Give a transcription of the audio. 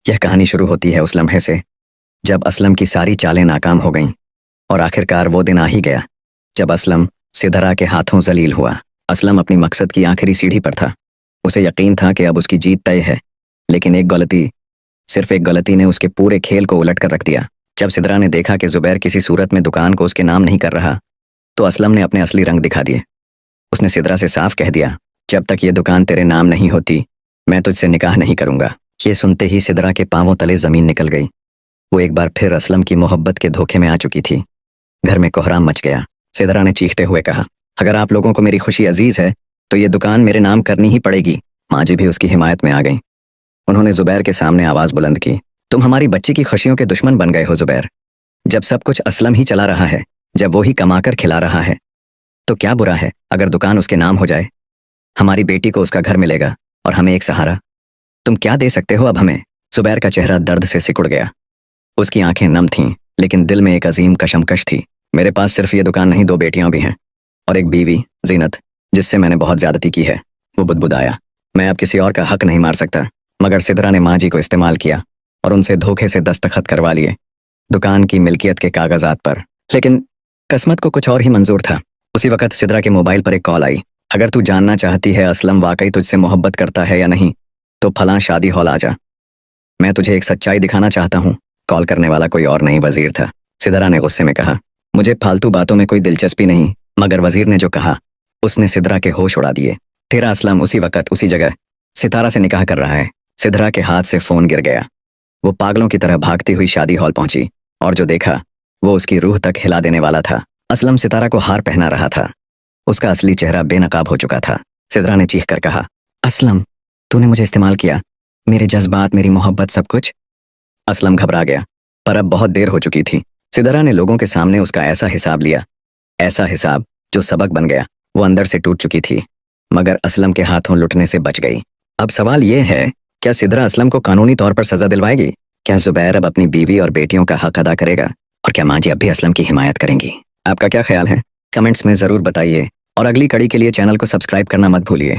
یہ کہانی شروع ہوتی ہے اس لمحے سے جب اسلم کی ساری چالیں ناکام ہو گئیں اور آخرکار وہ دن آ ہی گیا جب اسلم سدھرا کے ہاتھوں ذلیل ہوا۔ اسلم اپنی مقصد کی آخری سیڑھی پر تھا۔ اسے یقین تھا کہ اب اس کی جیت طے ہے، لیکن صرف ایک غلطی نے اس کے پورے کھیل کو الٹ کر رکھ دیا۔ جب سدھرا نے دیکھا کہ زبیر کسی صورت میں دکان کو اس کے نام نہیں کر رہا تو اسلم نے اپنے اصلی رنگ دکھا دیے۔ اس نے سدھرا سے صاف کہہ دیا، جب تک یہ دکان تیرے نام نہیں ہوتی میں تجھ سے نکاح نہیں کروں گا۔ یہ سنتے ہی سدھرا کے پاؤں تلے زمین نکل گئی۔ وہ ایک بار پھر اسلم کی محبت کے دھوکے میں آ چکی تھی۔ گھر میں کوہرام مچ گیا۔ سدھرا نے چیختے ہوئے کہا، اگر آپ لوگوں کو میری خوشی عزیز ہے تو یہ دکان میرے نام کرنی ہی پڑے گی۔ ماں جی بھی اس کی حمایت میں آ گئیں۔ انہوں نے زبیر کے سامنے آواز بلند کی، تم ہماری بچی کی خوشیوں کے دشمن بن گئے ہو زبیر۔ جب سب کچھ اسلم ہی چلا رہا ہے، جب وہی کما کر کھلا رہا ہے تو کیا برا ہے اگر دکان اس کے نام ہو جائے؟ ہماری بیٹی کو اس کا گھر ملے گا اور ہمیں ایک سہارا۔ تم کیا دے سکتے ہو اب ہمیں؟ زبیر کا چہرہ درد سے سکڑ گیا۔ اس کی آنکھیں نم تھیں لیکن دل میں ایک عظیم کشمکش تھی۔ میرے پاس صرف یہ دکان نہیں، 2 بیٹیاں بھی ہیں اور ایک بیوی زینت جس سے میں نے بہت زیادتی کی ہے۔ وہ بدبدایا، میں اب کسی اور کا حق نہیں مار سکتا۔ مگر سدھرا نے ماں جی کو استعمال کیا اور ان سے دھوکے سے دستخط کروا لیے دکان کی ملکیت کے کاغذات پر۔ لیکن قسمت کو کچھ اور ہی منظور تھا۔ اسی وقت سدھرا کے موبائل پر ایک کال آئی۔ اگر تو جاننا چاہتی ہے اسلم واقعی تجھ سے محبت کرتا ہے یا نہیں تو فلاں شادی ہال آ جا، میں تجھے ایک سچائی دکھانا چاہتا ہوں۔ کال کرنے والا کوئی اور نہیں، وزیر تھا۔ سدھرا نے غصے میں کہا، مجھے پھالتو باتوں میں کوئی دلچسپی نہیں۔ مگر وزیر نے جو کہا اس نے سدھرا کے ہوش اڑا دیے۔ تیرا اسلم اسی وقت اسی جگہ ستارہ سے نکاح کر رہا ہے۔ سدھرا کے ہاتھ سے فون گر گیا۔ وہ پاگلوں کی طرح بھاگتی ہوئی شادی ہال پہنچی اور جو دیکھا وہ اس کی روح تک ہلا دینے والا تھا۔ اسلم ستارہ کو ہار پہنا رہا تھا۔ اس کا اصلی چہرہ بے نقاب ہو چکا تھا۔ سدھرا نے چیخ کر کہا، اسلم تو نے مجھے استعمال کیا، میرے جذبات، میری محبت، سب کچھ۔ اسلم گھبرا گیا، پر اب بہت دیر ہو چکی تھی۔ سدھرا نے لوگوں کے سامنے اس کا ایسا حساب لیا، ایسا حساب جو سبق بن گیا۔ وہ اندر سے ٹوٹ چکی تھی مگر اسلم کے ہاتھوں لٹنے سے بچ گئی۔ اب سوال یہ ہے، کیا سدھرا اسلم کو قانونی طور پر سزا دلوائے گی؟ کیا زبیر اب اپنی بیوی اور بیٹیوں کا حق ادا کرے گا؟ اور کیا ماں جی اب بھی اسلم کی حمایت کریں گی؟ آپ کا کیا خیال ہے؟ کمنٹس میں ضرور بتائیے اور اگلی کڑی کے لیے چینل کو سبسکرائب کرنا مت بھولیے۔